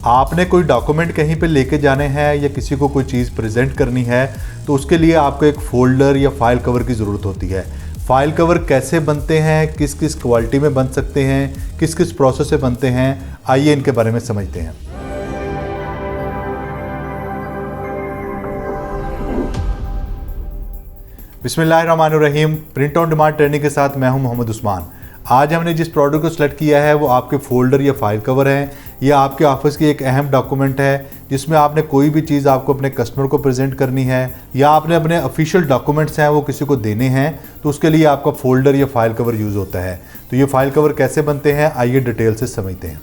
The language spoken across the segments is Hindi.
आपने कोई डॉक्यूमेंट कहीं पे लेके जाने हैं या किसी को कोई चीज़ प्रेजेंट करनी है तो उसके लिए आपको एक फ़ोल्डर या फाइल कवर की ज़रूरत होती है। फाइल कवर कैसे बनते हैं, किस किस क्वालिटी में बन सकते हैं, किस किस प्रोसेस से बनते हैं, आइए इनके बारे में समझते हैं। बिस्मिल्लाहिर्रहमानिर्रहीम। प्रिंट ऑन डिमांड ट्रेनिंग के साथ मैं हूं मोहम्मद उस्मान। आज हमने जिस प्रोडक्ट को सिलेक्ट किया है वो आपके फ़ोल्डर या फाइल कवर है। यह आपके ऑफिस की एक अहम डॉक्यूमेंट है जिसमें आपने कोई भी चीज़ आपको अपने कस्टमर को प्रेजेंट करनी है या आपने अपने ऑफिशियल डॉक्यूमेंट्स हैं वो किसी को देने हैं तो उसके लिए आपका फ़ोल्डर या फाइल कवर यूज़ होता है। तो ये फाइल कवर कैसे बनते हैं आइए डिटेल से समझते हैं।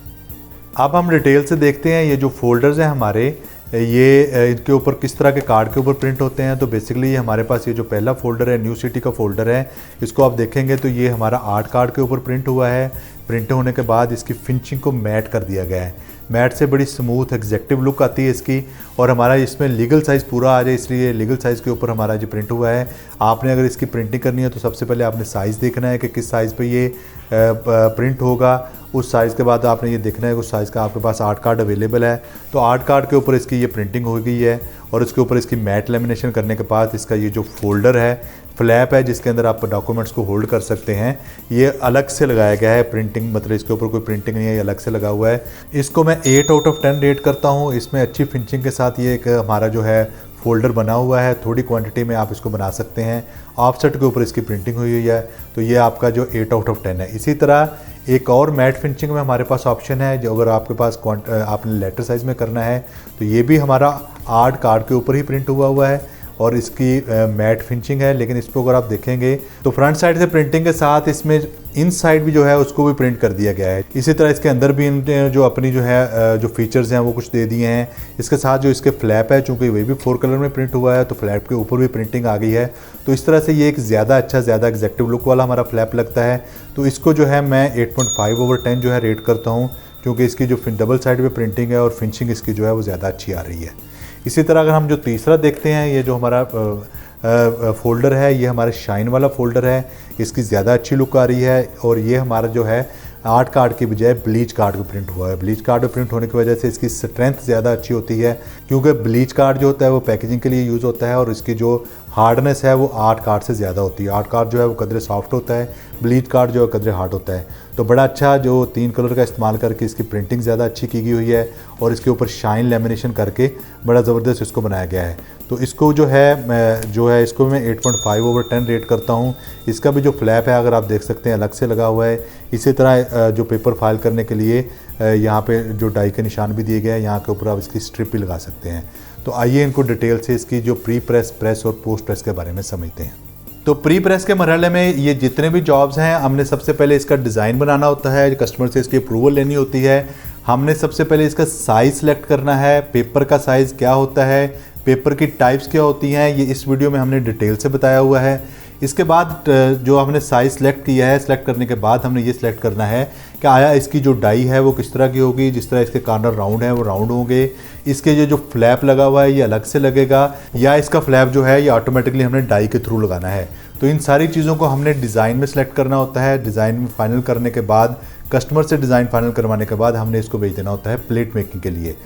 अब हम डिटेल से देखते हैं ये जो फ़ोल्डर्स हैं हमारे, ये इनके ऊपर किस तरह के कार्ड के ऊपर प्रिंट होते हैं। तो बेसिकली ये हमारे पास ये जो पहला फ़ोल्डर है न्यू सिटी का फ़ोल्डर है, इसको आप देखेंगे तो ये हमारा आर्ट कार्ड के ऊपर प्रिंट हुआ है। प्रिंट होने के बाद इसकी फिनिशिंग को मैट कर दिया गया है। मैट से बड़ी स्मूथ एग्जैक्टिव लुक आती है इसकी और हमारा इसमें लीगल साइज़ पूरा आ जाए इसलिए लीगल साइज़ के ऊपर हमारा जो प्रिंट हुआ है। आपने अगर इसकी प्रिंटिंग करनी है तो सबसे पहले आपने साइज़ देखना है कि किस साइज़ पे ये प्रिंट होगा। उस साइज़ के बाद आपने ये देखना है उस साइज़ का आपके पास आर्ट कार्ड अवेलेबल है तो आर्ट कार्ड के ऊपर इसकी ये प्रिंटिंग हो गई है और इसके ऊपर इसकी मैट लेमिनेशन करने के बाद इसका ये जो फोल्डर है, फ्लैप है जिसके अंदर आप डॉक्यूमेंट्स को होल्ड कर सकते हैं, ये अलग से लगाया गया है। प्रिंटिंग मतलब इसके ऊपर कोई प्रिंटिंग नहीं है, ये अलग से लगा हुआ है। इसको मैं 8 आउट ऑफ 10 रेट करता हूँ। इसमें अच्छी फिनिशिंग के साथ ये एक हमारा जो है फ़ोल्डर बना हुआ है। थोड़ी क्वांटिटी में आप इसको बना सकते हैं। ऑफसेट के ऊपर इसकी प्रिंटिंग हुई है तो ये आपका जो 8 आउट ऑफ 10 है। इसी तरह एक और मैट फिनिशिंग में हमारे पास ऑप्शन है जो अगर आपके पास आपने लेटर साइज़ में करना है तो ये भी हमारा आर्ट कार्ड के ऊपर ही प्रिंट हुआ है और इसकी मैट फिनिशिंग है। लेकिन इस पर अगर आप देखेंगे तो फ्रंट साइड से प्रिंटिंग के साथ इसमें इन साइड भी जो है उसको भी प्रिंट कर दिया गया है। इसी तरह इसके अंदर भी जो अपनी जो है जो फीचर्स हैं वो कुछ दे दिए हैं। इसके साथ जो इसके फ्लैप है चूँकि वही भी 4 कलर में प्रिंट हुआ है तो फ्लैप के ऊपर भी प्रिंटिंग आ गई है। तो इस तरह से ये एक ज़्यादा अच्छा ज़्यादा एग्जैक्टिव लुक वाला हमारा फ्लैप लगता है। तो इसको जो है मैं 8.5 ओवर 10 जो है रेट करता हूँ क्योंकि इसकी जो डबल साइड पे प्रिंटिंग है और फिनिशिंग इसकी जो है वो ज़्यादा अच्छी आ रही है। इसी तरह अगर हम जो तीसरा देखते हैं ये जो हमारा फ़ोल्डर है ये हमारे शाइन वाला फ़ोल्डर है। इसकी ज़्यादा अच्छी लुक आ रही है और ये हमारा जो है आर्ट कार्ड के बजाय ब्लीच कार्ड पे प्रिंट हुआ है। ब्लीच कार्ड पे प्रिंट होने की वजह से इसकी स्ट्रेंथ ज़्यादा अच्छी होती है क्योंकि ब्लीच कार्ड जो होता है वो पैकेजिंग के लिए यूज़ होता है और इसकी जो हार्डनेस है वो आर्ट कार्ड से ज़्यादा होती है। आर्ट कार्ड जो है वो कदरे सॉफ्ट होता है, ब्लीच कार्ड जो है कदरे हार्ड होता है। तो बड़ा अच्छा जो 3 कलर का इस्तेमाल करके इसकी प्रिंटिंग ज़्यादा अच्छी की गई हुई है और इसके ऊपर शाइन लेमिनेशन करके बड़ा ज़बरदस्त इसको बनाया गया है। तो इसको जो है इसको मैं 8.5 ओवर 10 रेट करता हूँ। इसका भी जो फ्लैप है अगर आप देख सकते हैं अलग से लगा हुआ है। इसी तरह जो पेपर फाइल करने के लिए यहाँ पे जो डाई के निशान भी दिए गए हैं, यहाँ के ऊपर आप इसकी स्ट्रिप भी लगा सकते हैं। तो आइए इनको डिटेल से इसकी जो प्री प्रेस, प्रेस और पोस्ट प्रेस के बारे में समझते हैं। तो प्री प्रेस के मरहले में ये जितने भी जॉब्स हैं हमने सबसे पहले इसका डिज़ाइन बनाना होता है, कस्टमर से इसकी अप्रूवल लेनी होती है। हमने सबसे पहले इसका साइज़ सेलेक्ट करना है, पेपर का साइज़ क्या होता है, पेपर की टाइप्स क्या होती हैं, ये इस वीडियो में हमने डिटेल से बताया हुआ है। इसके बाद जो हमने साइज़ सेलेक्ट किया है, सेलेक्ट करने के बाद हमने ये सिलेक्ट करना है कि आया इसकी जो डाई है वो किस तरह की होगी। जिस तरह इसके कॉर्नर राउंड है वो राउंड होंगे, इसके ये जो फ्लैप लगा हुआ है ये अलग से लगेगा या इसका फ्लैप जो है ये ऑटोमेटिकली हमने डाई के थ्रू लगाना है। तो इन सारी चीज़ों को हमने डिज़ाइन में सेलेक्ट करना होता है। डिज़ाइन में फाइनल करने के बाद कस्टमर से डिज़ाइन फाइनल करवाने के बाद हमने इसको भेज देना होता है प्लेट मेकिंग के लिए।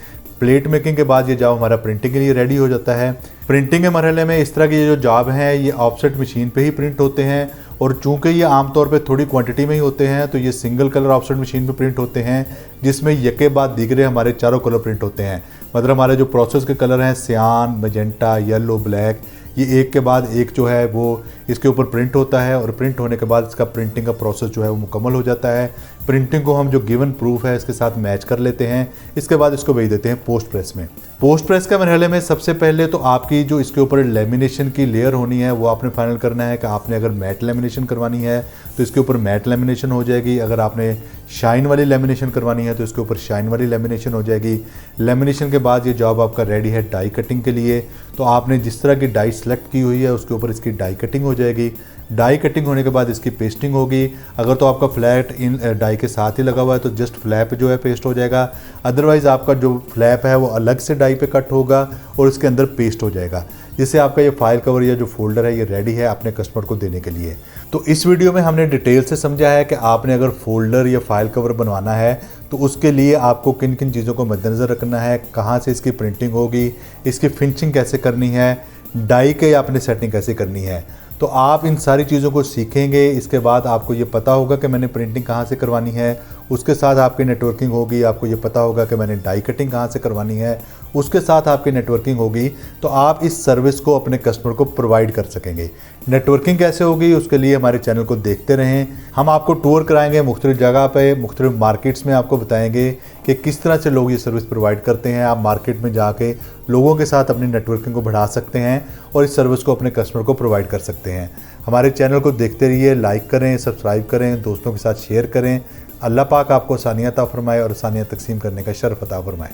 प्लेट मेकिंग के बाद ये जॉब हमारा प्रिंटिंग के लिए रेडी हो जाता है। प्रिंटिंग के मरहले में इस तरह के जो जॉब हैं ये ऑफसेट मशीन पे ही प्रिंट होते हैं और चूंकि ये आमतौर पे थोड़ी क्वांटिटी में ही होते हैं तो ये सिंगल कलर ऑफसेट मशीन पे प्रिंट होते हैं जिसमें यके बाद दीगरे हमारे चारों कलर प्रिंट होते हैं। मतलब हमारे जो प्रोसेस के कलर हैं सियान, मैजेंटा, येलो, ब्लैक, ये एक के बाद एक जो है वो इसके ऊपर प्रिंट होता है और प्रिंट होने के बाद इसका प्रिंटिंग का प्रोसेस जो है वो मुकम्मल हो जाता है। प्रिंटिंग को हम जो गिवन प्रूफ है इसके साथ मैच कर लेते हैं। इसके बाद इसको भेज देते हैं पोस्ट प्रेस में। पोस्ट प्रेस के मरहले में सबसे पहले तो आपकी जो इसके ऊपर लेमिनेशन की लेयर होनी है वो आपने फाइनल करना है कि आपने अगर मैट लेमिनेशन करवानी है तो इसके ऊपर मैट लेमिनेशन हो जाएगी। अगर आपने शाइन वाली लेमिनेशन करवानी है तो इसके ऊपर शाइन वाली लेमिनेशन हो जाएगी। लेमिनेशन के बाद ये जॉब आपका रेडी है डाई कटिंग के लिए। तो आपने जिस तरह की डाई सेलेक्ट की हुई है उसके ऊपर इसकी डाई कटिंग हो जाएगी। डाई कटिंग होने के बाद इसकी पेस्टिंग होगी। अगर तो आपका फ्लैट इन डाई के साथ ही लगा हुआ है तो जस्ट फ्लैप जो है पेस्ट हो जाएगा। अदरवाइज़ आपका जो फ्लैप है वो अलग से डाई पे कट होगा और इसके अंदर पेस्ट हो जाएगा, जिससे आपका ये फाइल कवर या जो फोल्डर है ये रेडी है अपने कस्टमर को देने के लिए। तो इस वीडियो में हमने डिटेल से समझा है कि आपने अगर फोल्डर या फाइल कवर बनवाना है तो उसके लिए आपको किन किन चीज़ों को मद्देनज़र रखना है, कहाँ से इसकी प्रिंटिंग होगी, इसकी फिनिशिंग कैसे करनी है, डाई के आपने सेटिंग कैसे करनी है। तो आप इन सारी चीज़ों को सीखेंगे। इसके बाद आपको ये पता होगा कि मैंने प्रिंटिंग कहाँ से करवानी है, उसके साथ आपकी नेटवर्किंग होगी, आपको ये पता होगा कि मैंने डाई कटिंग कहाँ से करवानी है, उसके साथ आपकी नेटवर्किंग होगी, तो आप इस सर्विस को अपने कस्टमर को प्रोवाइड कर सकेंगे। नेटवर्किंग कैसे होगी उसके लिए हमारे चैनल को देखते रहें। हम आपको टूर कराएंगे मुख्तलिफ जगह पे, मुख्तलिफ मार्केट्स में, आपको बताएंगे कि किस तरह से लोग ये सर्विस प्रोवाइड करते हैं। आप मार्केट में जाके लोगों के साथ अपनी नेटवर्किंग को बढ़ा सकते हैं और इस सर्विस को अपने कस्टमर को प्रोवाइड कर सकते हैं। हमारे चैनल को देखते रहिए, लाइक करें, सब्सक्राइब करें, दोस्तों के साथ शेयर करें। अल्लाह पाक आपको आसानियाँ अता फरमाए और आसानियाँ तकसीम करने का शर्फ अता फरमाए।